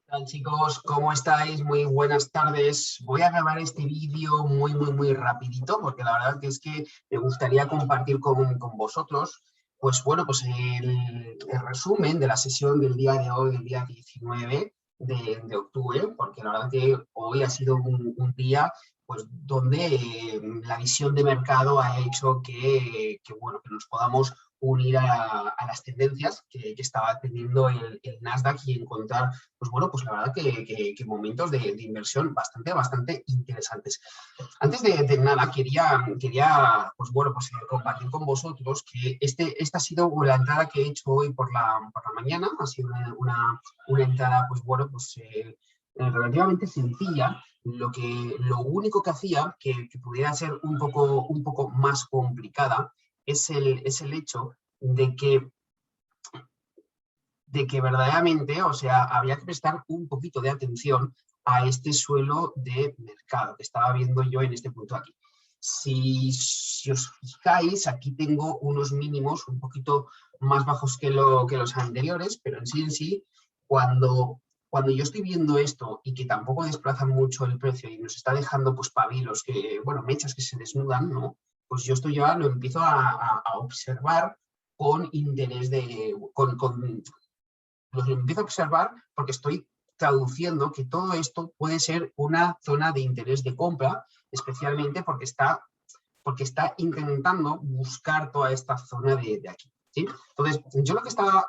Hola chicos, ¿cómo estáis? Muy buenas tardes. Voy a grabar este vídeo muy rapidito porque la verdad que es que me gustaría compartir con vosotros pues el resumen de la sesión del día de hoy, el día 19 de octubre, porque la verdad que hoy ha sido un día pues donde la visión de mercado ha hecho que nos podamos unir a las tendencias que estaba teniendo el Nasdaq y encontrar pues la verdad que momentos de inversión bastante interesantes. Antes de nada, quería compartir con vosotros que esta ha sido la entrada que he hecho hoy por la mañana. Ha sido una entrada, relativamente sencilla. Lo único que hacía que pudiera ser un poco más complicada es el hecho de que verdaderamente, o sea, habría que prestar un poquito de atención a este suelo de mercado que estaba viendo yo en este punto aquí. Si os fijáis, aquí tengo unos mínimos un poquito más bajos que los anteriores, pero en sí, cuando yo estoy viendo esto y que tampoco desplaza mucho el precio y nos está dejando pues pabilos, mechas que se desnudan, ¿no? Pues yo esto ya lo empiezo a observar con interés los empiezo a observar porque estoy traduciendo que todo esto puede ser una zona de interés de compra, especialmente porque está intentando buscar toda esta zona de aquí. ¿Sí? Entonces, yo lo que estaba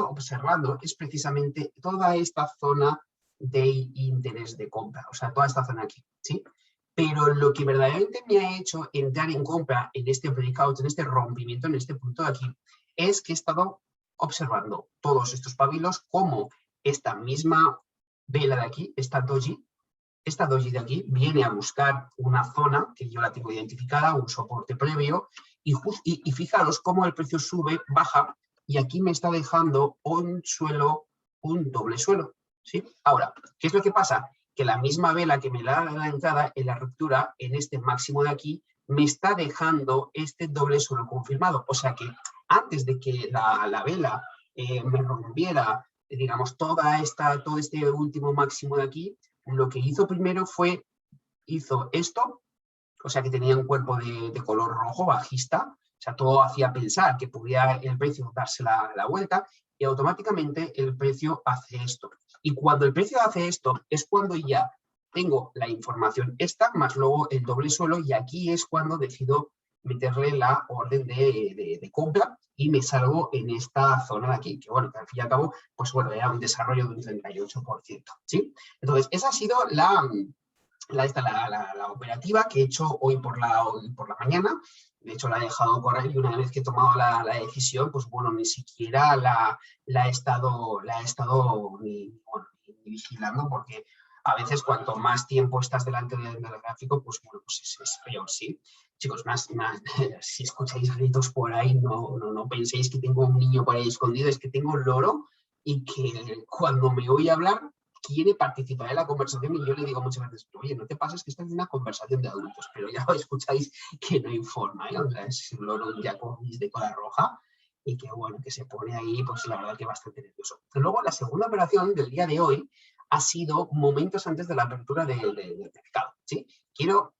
observando es precisamente toda esta zona de interés de compra, o sea, toda esta zona aquí. ¿Sí? Pero lo que verdaderamente me ha hecho entrar en compra en este breakout, en este rompimiento, en este punto de aquí, es que he estado observando todos estos pabilos como esta misma vela de aquí, esta doji de aquí, viene a buscar una zona que yo la tengo identificada, un soporte previo, y fijaros cómo el precio sube, baja, y aquí me está dejando un doble suelo. ¿Sí? Ahora, ¿qué es lo que pasa? Que la misma vela que me da la entrada en la ruptura, en este máximo de aquí, me está dejando este doble suelo confirmado. O sea que antes de que la vela me rompiera, digamos, todo este último máximo de aquí, lo que hizo primero hizo esto, o sea que tenía un cuerpo de color rojo bajista, o sea, todo hacía pensar que podía el precio darse la vuelta, y automáticamente el precio hace esto. Y cuando el precio hace esto es cuando ya tengo la información esta, más luego el doble suelo, y aquí es cuando decido meterle la orden de compra y me salgo en esta zona de aquí, que bueno, que al fin y al cabo, era un desarrollo de un 38%. ¿Sí? Entonces, esa ha sido la operativa que he hecho hoy por la mañana. De hecho, la he dejado correr y una vez que he tomado la decisión, pues bueno, ni siquiera la he estado ni vigilando, porque a veces cuanto más tiempo estás delante del gráfico, pues bueno, pues es peor, ¿sí? Chicos, si escucháis gritos por ahí, no penséis que tengo un niño por ahí escondido, es que tengo un loro y que cuando me oye hablar quiere participar en la conversación, y yo le digo muchas veces, oye, no te pases que esta es una conversación de adultos, pero ya escucháis que no informa, ¿eh? O sea, es un loro de cola roja y que bueno, que se pone ahí, pues la verdad que bastante nervioso. Luego, la segunda operación del día de hoy ha sido momentos antes de la apertura del mercado, ¿sí? Quiero,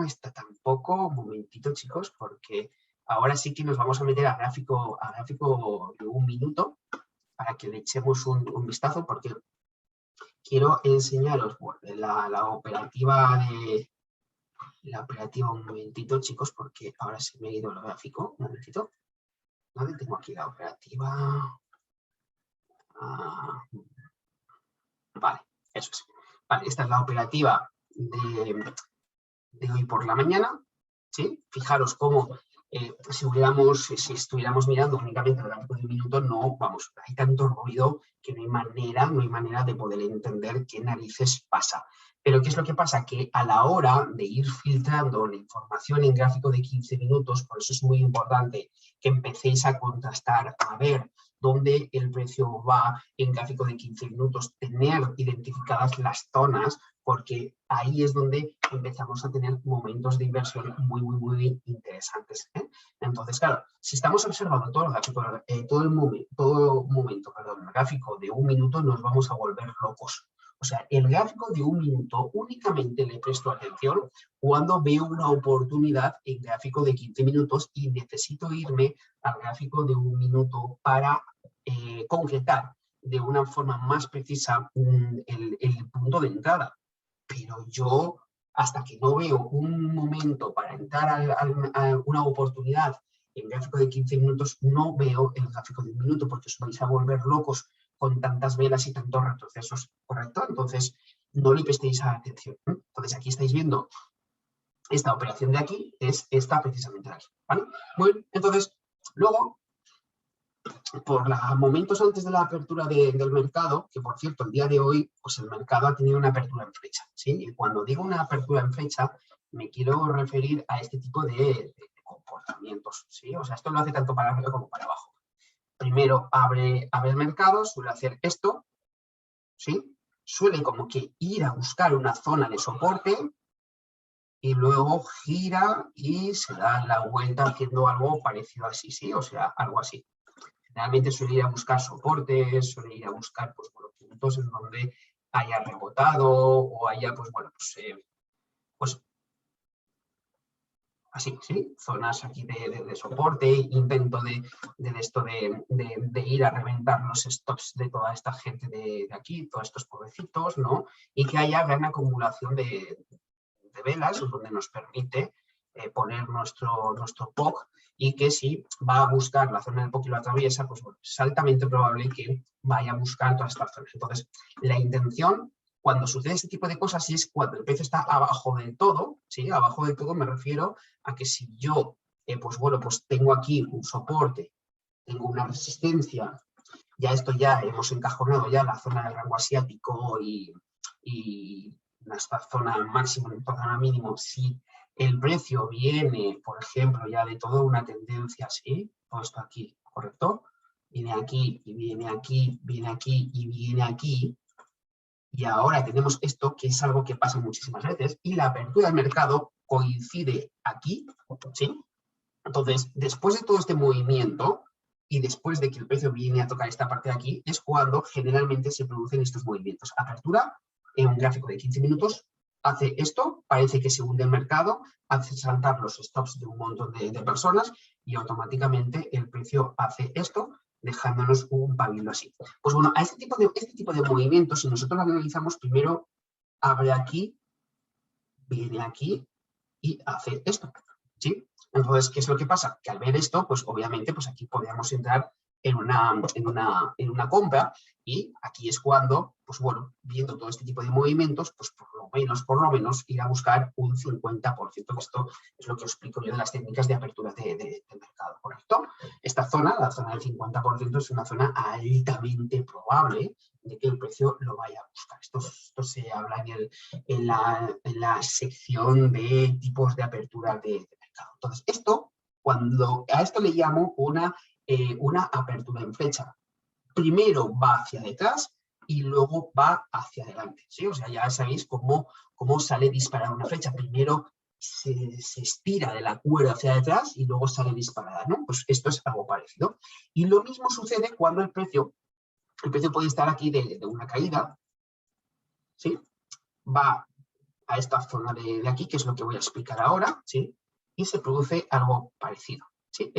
esta tampoco, un momentito chicos, porque ahora sí que nos vamos a meter a gráfico de un minuto para que le echemos un vistazo, porque quiero enseñaros la operativa un momentito, chicos, porque ahora se me ha ido el gráfico. Un momentito. ¿Dónde tengo aquí la operativa? Vale, eso es. Vale, esta es la operativa de hoy por la mañana. ¿Sí? Fijaros cómo si estuviéramos mirando únicamente el gráfico de un minuto, hay tanto ruido que no hay manera de poder entender qué narices pasa. Pero ¿qué es lo que pasa? Que a la hora de ir filtrando la información en gráfico de 15 minutos, por eso es muy importante que empecéis a contrastar, a ver dónde el precio va en gráfico de 15 minutos, tener identificadas las zonas, porque ahí es donde empezamos a tener momentos de inversión muy, muy, muy interesantes. Entonces, claro, si estamos observando todo el gráfico, todo momento, el gráfico de 1 minuto, nos vamos a volver locos. O sea, el gráfico de 1 minuto únicamente le presto atención cuando veo una oportunidad en gráfico de 15 minutos y necesito irme al gráfico de 1 minuto para concretar de una forma más precisa el punto de entrada. Pero yo, hasta que no veo un momento para entrar a una oportunidad en gráfico de 15 minutos, no veo el gráfico de 1 minuto, porque os vais a volver locos con tantas velas y tantos retrocesos, ¿correcto? Entonces, no le prestéis atención. Entonces, aquí estáis viendo esta operación de aquí, es esta precisamente de aquí, ¿vale? Muy bien, entonces, luego, por los momentos antes de la apertura del mercado, que por cierto, el día de hoy, pues el mercado ha tenido una apertura en flecha, ¿sí? Y cuando digo una apertura en flecha, me quiero referir a este tipo de comportamientos, ¿sí? O sea, esto lo hace tanto para arriba como para abajo. Primero abre el mercado, suele hacer esto, ¿sí? Suele como que ir a buscar una zona de soporte y luego gira y se da la vuelta haciendo algo parecido así, ¿sí? O sea, algo así. Realmente suele ir a buscar soportes, suele ir a buscar pues, bueno, puntos en donde haya rebotado o haya, pues bueno, pues así, ¿sí? Zonas aquí de soporte, intento de ir a reventar los stops de toda esta gente de aquí, todos estos pobrecitos, ¿no? Y que haya gran acumulación de velas, donde nos permite poner nuestro POC y que si va a buscar la zona del POC y lo atraviesa, pues bueno, es altamente probable que vaya a buscar todas estas zonas. Entonces, la intención, cuando sucede este tipo de cosas, es cuando el precio está abajo del todo, ¿sí? Abajo del todo me refiero a que si yo, pues bueno, pues tengo aquí un soporte, tengo una resistencia, ya esto ya hemos encajonado ya la zona del rango asiático y esta zona máximo, en esta zona mínimo, si el precio viene, por ejemplo, ya de toda una tendencia así, todo esto aquí, ¿correcto? Viene aquí y viene aquí, viene aquí y viene aquí, y ahora tenemos esto, que es algo que pasa muchísimas veces, y la apertura del mercado coincide aquí, ¿sí? Entonces, después de todo este movimiento, y después de que el precio viene a tocar esta parte de aquí, es cuando generalmente se producen estos movimientos. Apertura en un gráfico de 15 minutos, hace esto, parece que se hunde el mercado, hace saltar los stops de un montón de personas y automáticamente el precio hace esto, dejándonos un pabilo así. Pues bueno, a este tipo de movimientos, si nosotros lo analizamos, primero abre aquí, viene aquí y hace esto, ¿sí? Entonces, ¿qué es lo que pasa? Que al ver esto, pues obviamente, pues aquí podríamos entrar en una compra y aquí es cuando, pues bueno, viendo todo este tipo de movimientos, pues por lo menos ir a buscar un 50%, que esto es lo que os explico yo de las técnicas de apertura del mercado, ¿correcto? Esta zona, la zona del 50%, es una zona altamente probable de que el precio lo vaya a buscar. Esto se habla en la sección de tipos de apertura de mercado. Entonces, a esto le llamo una apertura en flecha. Primero va hacia detrás y luego va hacia adelante, ¿sí? O sea, ya sabéis cómo sale disparada una flecha. Primero se estira de la cuerda hacia detrás y luego sale disparada, ¿no? Pues esto es algo parecido. Y lo mismo sucede cuando el precio puede estar aquí de una caída, ¿sí? Va a esta zona de aquí, que es lo que voy a explicar ahora, ¿sí? Y se produce algo parecido, ¿sí?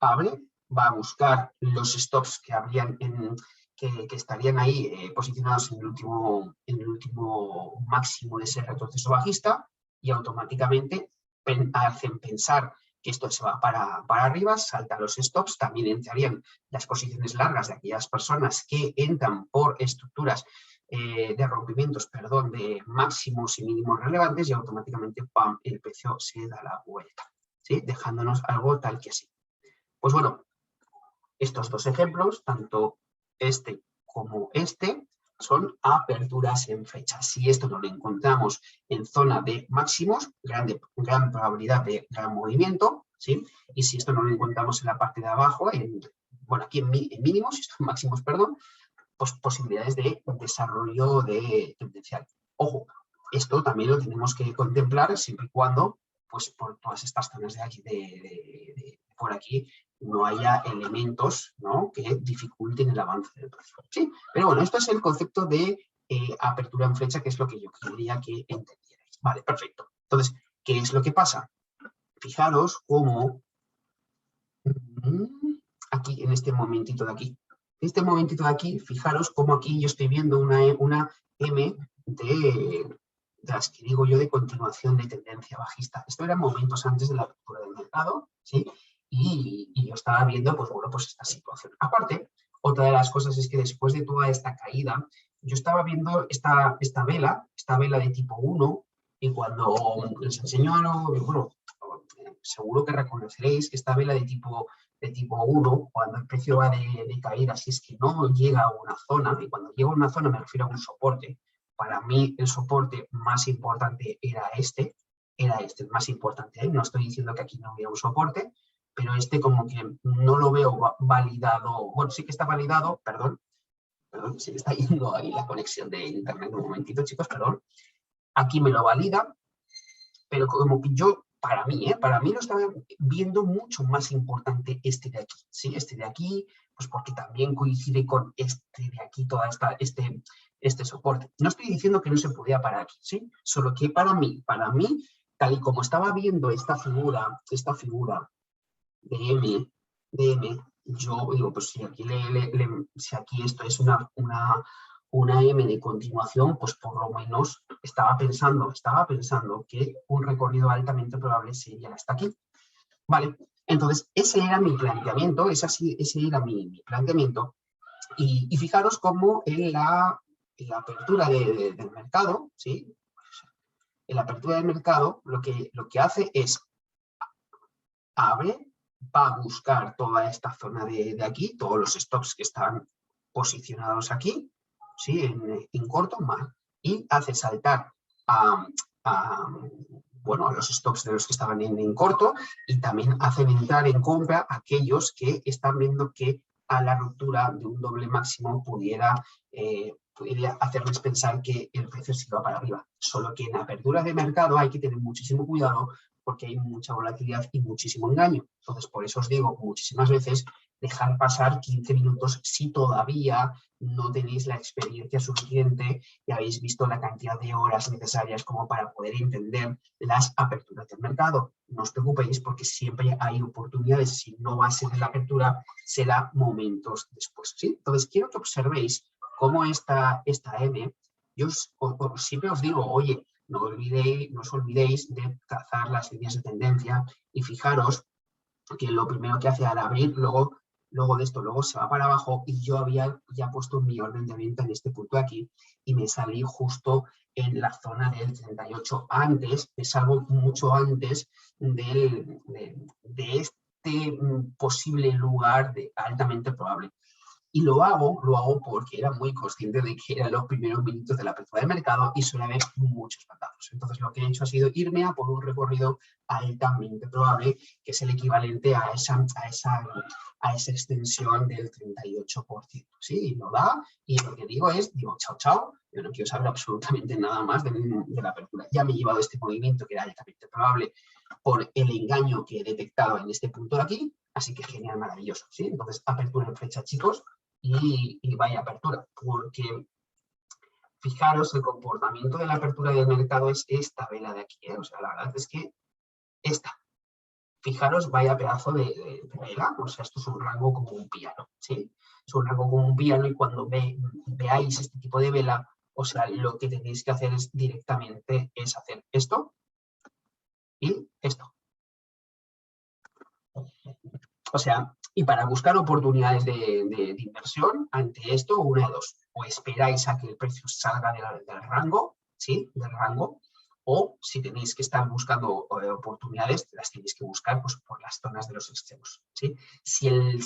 Abre, va a buscar los stops que estarían ahí posicionados en el último máximo de ese retroceso bajista y automáticamente hacen pensar que esto se va para arriba, saltan los stops, también entrarían las posiciones largas de aquellas personas que entran por estructuras de rompimientos, de máximos y mínimos relevantes y automáticamente ¡pam!, el precio se da la vuelta, ¿sí? Dejándonos algo tal que así. Pues bueno, estos dos ejemplos, tanto este como este, son aperturas en fecha. Si esto no lo encontramos en zona de máximos, gran probabilidad de gran movimiento, ¿sí? Y si esto no lo encontramos en la parte de abajo, aquí en mínimos, máximos, perdón, pues, posibilidades de desarrollo tendencial. Ojo, esto también lo tenemos que contemplar siempre y cuando, pues por todas estas zonas de aquí, por aquí, no haya elementos, ¿no?, que dificulten el avance del precio. ¿Sí? Pero bueno, esto es el concepto de apertura en flecha, que es lo que yo quería que entendierais. Vale, perfecto. Entonces, ¿qué es lo que pasa? Fijaros cómo aquí, en este momentito de aquí. Este momentito de aquí, fijaros cómo aquí yo estoy viendo una M de las que digo yo de continuación de tendencia bajista. Esto eran momentos antes de la apertura del mercado, ¿sí? Y yo estaba viendo, pues bueno, pues esta situación. Aparte, otra de las cosas es que después de toda esta caída, yo estaba viendo esta vela de tipo 1, y cuando les enseño bueno, seguro que reconoceréis que esta vela de tipo 1, cuando el precio va de caída, si es que no llega a una zona, y cuando llega a una zona me refiero a un soporte. Para mí el soporte más importante era este el más importante, ¿eh? No estoy diciendo que aquí no hubiera un soporte, pero este como que no lo veo validado. Bueno, sí que está validado, perdón, se me está yendo ahí la conexión de internet un momentito, chicos, perdón. Aquí me lo valida, pero como que yo, para mí lo estaba viendo mucho más importante este de aquí, ¿sí? Este de aquí, pues porque también coincide con este de aquí, toda este soporte. No estoy diciendo que no se podía parar aquí, ¿sí? Solo que para mí, tal y como estaba viendo esta figura de M, yo digo, pues si aquí, si aquí esto es una M de continuación, pues por lo menos estaba pensando que un recorrido altamente probable sería hasta aquí. Vale, entonces ese era mi planteamiento, ese era mi planteamiento. Y fijaros cómo en la apertura del mercado, ¿sí? En la apertura del mercado lo que hace es abre, va a buscar toda esta zona de aquí, todos los stops que están posicionados aquí, ¿sí? en corto, mal, y hace saltar a los stops de los que estaban en corto, y también hacen entrar en compra aquellos que están viendo que a la ruptura de un doble máximo pudiera hacerles pensar que el precio se iba para arriba. Solo que en apertura de mercado hay que tener muchísimo cuidado porque hay mucha volatilidad y muchísimo engaño. Entonces, por eso os digo muchísimas veces, dejar pasar 15 minutos si todavía no tenéis la experiencia suficiente y habéis visto la cantidad de horas necesarias como para poder entender las aperturas del mercado. No os preocupéis porque siempre hay oportunidades. Si no va a ser en la apertura, será momentos después, ¿sí? Entonces, quiero que observéis cómo esta M, yo siempre os digo, oye, no os olvidéis de trazar las líneas de tendencia y fijaros que lo primero que hace al abrir, luego de esto, luego se va para abajo, y yo había ya puesto mi orden de venta en este punto de aquí y me salí justo en la zona del 38 antes, me salgo mucho antes de este posible lugar de altamente probable. Y lo hago porque era muy consciente de que eran los primeros minutos de la apertura del mercado y suele haber muchos patazos. Entonces lo que he hecho ha sido irme a por un recorrido altamente probable, que es el equivalente a esa extensión del 38%. ¿Sí? Y lo da, y lo que digo, chao, chao, yo no quiero saber absolutamente nada más de la apertura. Ya me he llevado este movimiento que era altamente probable por el engaño que he detectado en este punto de aquí, así que genial, maravilloso. ¿Sí? Entonces, apertura en flecha, chicos. Y vaya apertura, porque fijaros, el comportamiento de la apertura del mercado es esta vela de aquí, ¿eh? O sea, la verdad es que esta, fijaros, vaya pedazo de vela, o sea, esto es un rango como un piano, ¿sí? Es un rango como un piano, y cuando veáis este tipo de vela, o sea, lo que tenéis que hacer es directamente hacer esto y esto. O sea, y para buscar oportunidades de inversión ante esto, una de dos. O esperáis a que el precio salga del rango, ¿sí? Del rango. O si tenéis que estar buscando oportunidades, las tenéis que buscar pues, por las zonas de los extremos, ¿sí? Si el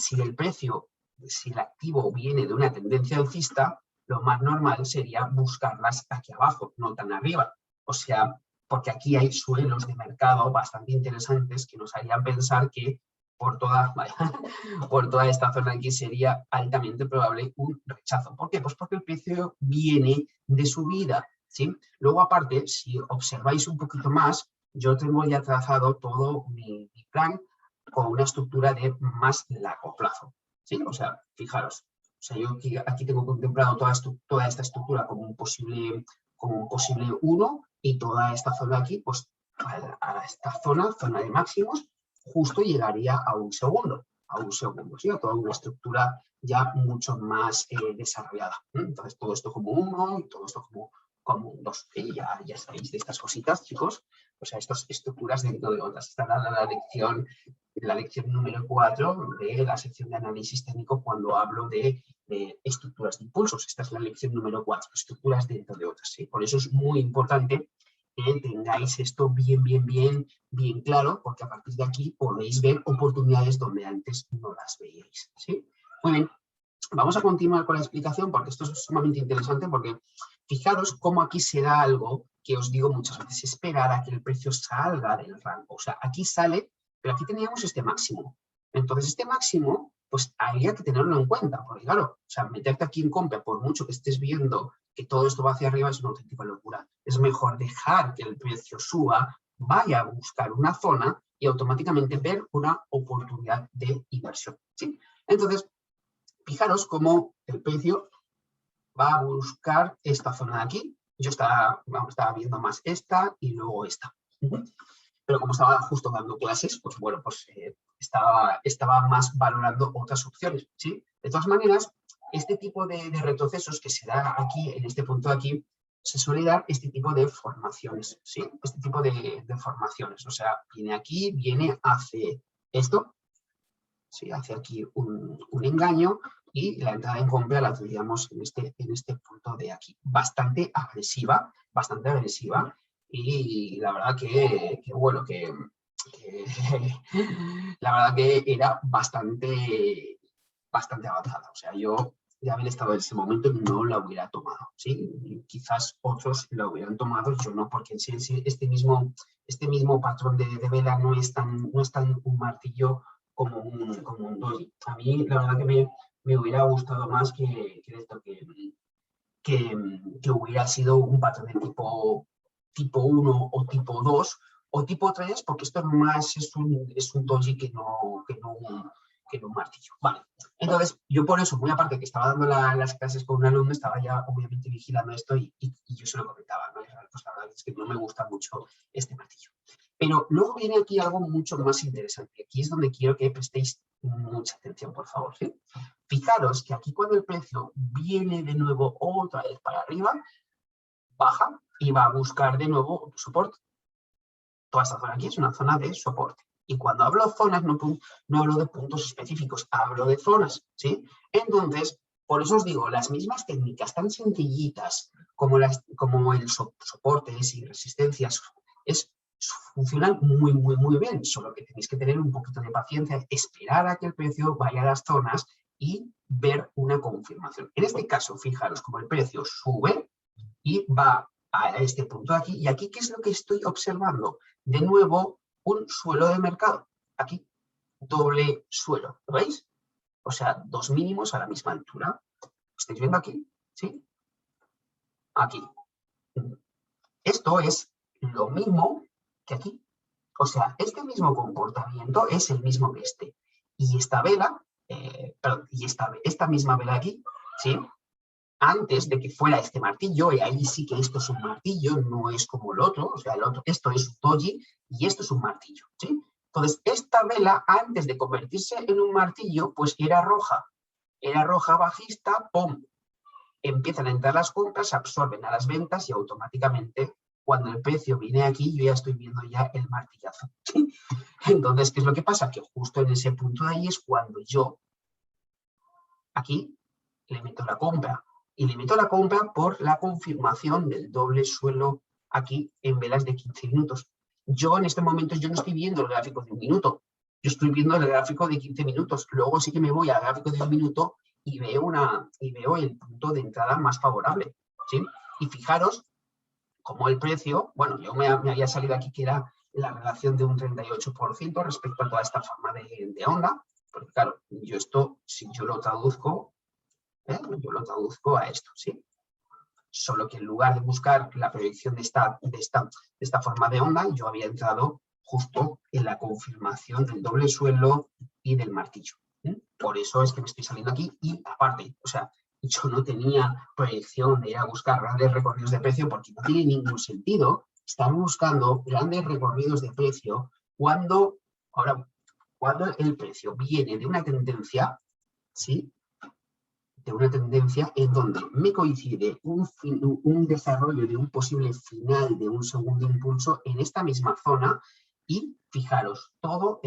activo viene de una tendencia alcista, lo más normal sería buscarlas aquí abajo, no tan arriba. O sea, porque aquí hay suelos de mercado bastante interesantes que nos harían pensar que por toda, vaya, por toda esta zona aquí sería altamente probable un rechazo. ¿Por qué? Pues porque el precio viene de subida, ¿sí? Luego, aparte, si observáis un poquito más, yo tengo ya trazado todo mi plan con una estructura de más largo plazo, ¿sí? O sea, fijaros, o sea, yo aquí tengo contemplado toda esta estructura como un posible 1 y toda esta zona aquí, pues a esta zona de máximos, justo llegaría a un segundo, ¿sí? A toda una estructura ya mucho más desarrollada. Entonces, todo esto como 1 y todo esto como un 2. Y ya sabéis de estas cositas, chicos. O sea, estas estructuras dentro de otras. Esta era la lección número 4 de la sección de análisis técnico cuando hablo de estructuras de impulsos. Esta es la lección número 4, estructuras dentro de otras. ¿Sí? Por eso es muy importante que tengáis esto bien claro, porque a partir de aquí podéis ver oportunidades donde antes no las veíais. ¿Sí? Muy bien, vamos a continuar con la explicación porque esto es sumamente interesante porque fijaros cómo aquí se da algo que os digo muchas veces, esperar a que el precio salga del rango. O sea, aquí sale, pero aquí teníamos este máximo. Entonces, este máximo, pues habría que tenerlo en cuenta, porque claro, o sea, meterte aquí en compra, por mucho que estés viendo que todo esto va hacia arriba, es una auténtica locura. Es mejor dejar que el precio suba, vaya a buscar una zona y automáticamente ver una oportunidad de inversión. ¿Sí? Entonces, fijaros cómo el precio va a buscar esta zona de aquí. Yo estaba viendo más esta y luego esta. Pero como estaba justo dando clases, pues bueno, pues estaba más valorando otras opciones, ¿sí? De todas maneras, este tipo de retrocesos que se da aquí, en este punto de aquí, se suele dar este tipo de formaciones, ¿sí? Este tipo de formaciones. O sea, viene aquí, hace esto, ¿sí? Hace aquí un engaño y la entrada en compra la tendríamos en este punto de aquí. Bastante agresiva y la verdad que la verdad que era bastante avanzada. O sea, yo de haber estado en ese momento no la hubiera tomado, ¿sí? Y quizás otros la hubieran tomado, yo no, porque este mismo patrón de vela no es tan un martillo como un doji. A mí la verdad que me hubiera gustado más que hubiera sido un patrón de tipo 1 o tipo 2 o tipo 3, porque esto más es un doji que no un martillo. Vale. Entonces, yo por eso, muy aparte que estaba dando las clases con un alumno, estaba ya obviamente vigilando esto y yo se lo comentaba, ¿no? Pues la verdad es que no me gusta mucho este martillo. Pero luego viene aquí algo mucho más interesante. Aquí es donde quiero que prestéis mucha atención, por favor. ¿Sí? Fijaros que aquí cuando el precio viene de nuevo otra vez para arriba, baja y va a buscar de nuevo soporte. Toda esta zona aquí es una zona de soporte. Y cuando hablo de zonas, no hablo de puntos específicos, hablo de zonas, ¿sí? Entonces, por eso os digo, las mismas técnicas tan sencillitas como el soportes y resistencias, funcionan muy bien, solo que tenéis que tener un poquito de paciencia, esperar a que el precio vaya a las zonas y ver una confirmación. En este caso, fijaros como el precio sube y va a este punto de aquí. ¿Y aquí qué es lo que estoy observando? De nuevo, un suelo de mercado. Aquí, doble suelo. ¿Lo veis? O sea, dos mínimos a la misma altura. ¿Estáis viendo aquí? ¿Sí? Aquí. Esto es lo mismo que aquí. O sea, este mismo comportamiento es el mismo que este. Y esta vela, perdón, y esta misma vela aquí, ¿sí? Antes de que fuera este martillo, y ahí sí que esto es un martillo, no es como el otro, o sea, esto es un doji y esto es un martillo, ¿sí? Entonces, esta vela, antes de convertirse en un martillo, pues era roja bajista, ¡pum! Empiezan a entrar las compras, absorben a las ventas y automáticamente, cuando el precio viene aquí, yo ya estoy viendo ya el martillazo, ¿sí? Entonces, ¿qué es lo que pasa? Que justo en ese punto de ahí es cuando yo, aquí, le meto la compra. Y limito la compra por la confirmación del doble suelo aquí en velas de 15 minutos. Yo en este momento yo no estoy viendo el gráfico de un minuto, yo estoy viendo el gráfico de 15 minutos. Luego sí que me voy al gráfico de un minuto y veo el punto de entrada más favorable, ¿sí? Y fijaros cómo el precio, bueno, yo me había salido aquí que era la relación de un 38% respecto a toda esta forma de onda, porque claro, yo esto, si yo lo traduzco a esto, ¿sí? Solo que en lugar de buscar la proyección de esta forma de onda, yo había entrado justo en la confirmación del doble suelo y del martillo. Por eso es que me estoy saliendo aquí y aparte, o sea, yo no tenía proyección de ir a buscar grandes recorridos de precio porque no tiene ningún sentido estar buscando grandes recorridos de precio cuando el precio viene de una tendencia, ¿sí? De una tendencia en donde me coincide un desarrollo de un posible final de un segundo impulso en esta misma zona y fijaros, todo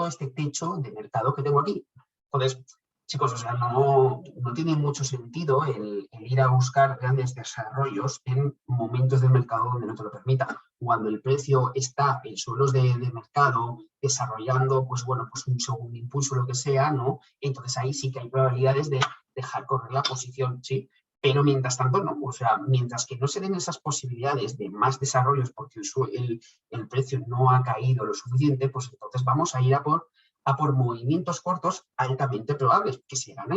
este techo de mercado que tengo aquí. Entonces, chicos, o sea, no tiene mucho sentido el ir a buscar grandes desarrollos en momentos del mercado donde no te lo permita. Cuando el precio está en suelos de mercado desarrollando, pues bueno, pues un segundo impulso, lo que sea, ¿no? Entonces ahí sí que hay probabilidades de dejar correr la posición, ¿sí? Pero mientras tanto, no. O sea, mientras que no se den esas posibilidades de más desarrollos porque el precio no ha caído lo suficiente, pues entonces vamos a ir a por movimientos cortos altamente probables, que se gana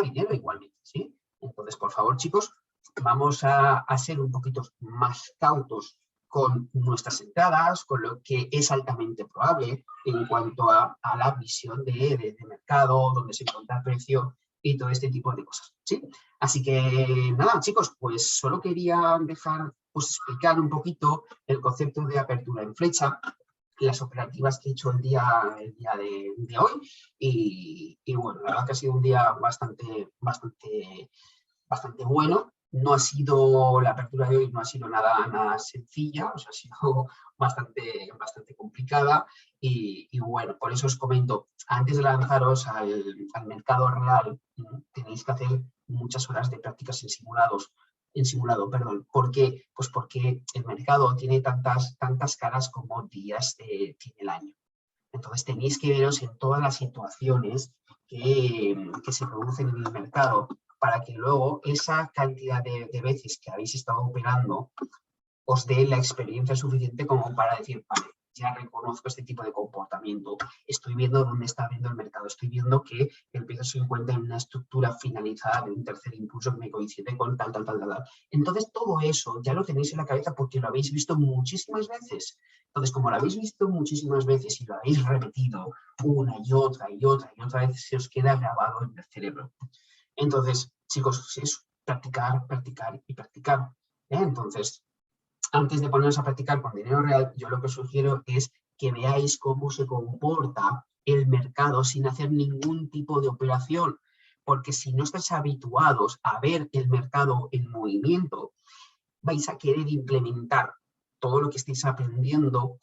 dinero igualmente, ¿sí? Entonces, por favor, chicos, vamos a ser un poquito más cautos con nuestras entradas, con lo que es altamente probable en cuanto a la visión de mercado, donde se encuentra el precio y todo este tipo de cosas, ¿sí? Así que, nada, chicos, pues solo quería explicar un poquito el concepto de apertura en flecha, las operativas que he hecho el día de hoy y bueno, la verdad que ha sido un día bastante bueno. No ha sido, la apertura de hoy no ha sido nada sencilla, o sea, ha sido bastante complicada y bueno, por eso os comento, antes de lanzaros al mercado real, tenéis que hacer muchas horas de prácticas en simulado. ¿Por qué? Pues porque el mercado tiene tantas caras como días tiene el año. Entonces tenéis que veros en todas las situaciones que se producen en el mercado para que luego esa cantidad de veces que habéis estado operando os dé la experiencia suficiente como para decir, vale, ya reconozco este tipo de comportamiento, estoy viendo dónde está viendo el mercado, estoy viendo que el precio se encuentra en una estructura finalizada de un tercer impulso que me coincide con tal. Entonces todo eso ya lo tenéis en la cabeza porque lo habéis visto muchísimas veces. Entonces, como lo habéis visto muchísimas veces y lo habéis repetido una y otra vez, se os queda grabado en el cerebro. Entonces, chicos, es practicar y practicar. Entonces, antes de poneros a practicar con dinero real, yo lo que os sugiero es que veáis cómo se comporta el mercado sin hacer ningún tipo de operación, porque si no estáis habituados a ver el mercado en movimiento, vais a querer implementar todo lo que estáis aprendiendo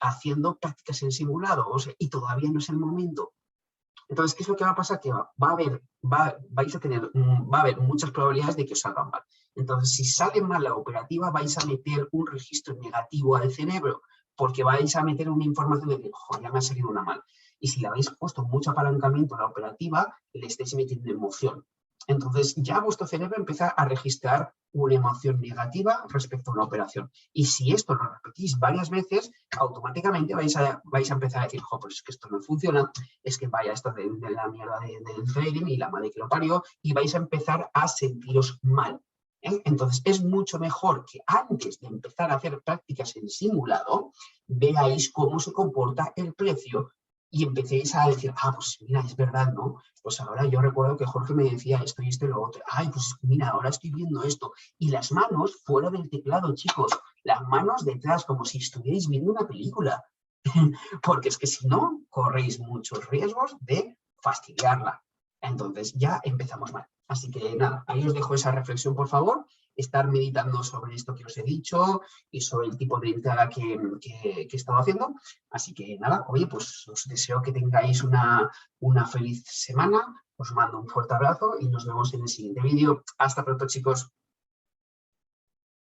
haciendo prácticas en simulado, y todavía no es el momento. Entonces, ¿qué es lo que va a pasar? Que va a haber muchas probabilidades de que os salgan mal. Entonces, si sale mal la operativa, vais a meter un registro negativo al cerebro, porque vais a meter una información de que, ya me ha salido una mal. Y si le habéis puesto mucho apalancamiento a la operativa, le estáis metiendo emoción. Entonces, ya vuestro cerebro empieza a registrar una emoción negativa respecto a una operación. Y si esto lo repetís varias veces, automáticamente vais a empezar a decir, pues es que esto no funciona, es que vaya esto de la mierda del trading y la madre que lo parió, y vais a empezar a sentiros mal. Entonces, es mucho mejor que antes de empezar a hacer prácticas en simulado, veáis cómo se comporta el precio y empecéis a decir, pues mira, es verdad, ¿no? Pues ahora yo recuerdo que Jorge me decía esto y esto y lo otro. Pues mira, ahora estoy viendo esto. Y las manos fuera del teclado, chicos, las manos detrás, como si estuvierais viendo una película. Porque es que si no, corréis muchos riesgos de fastidiarla. Entonces ya empezamos mal. Así que nada, ahí os dejo esa reflexión, por favor. Estar meditando sobre esto que os he dicho y sobre el tipo de entrada que he estado haciendo. Así que nada, oye, pues os deseo que tengáis una feliz semana. Os mando un fuerte abrazo y nos vemos en el siguiente vídeo. Hasta pronto, chicos.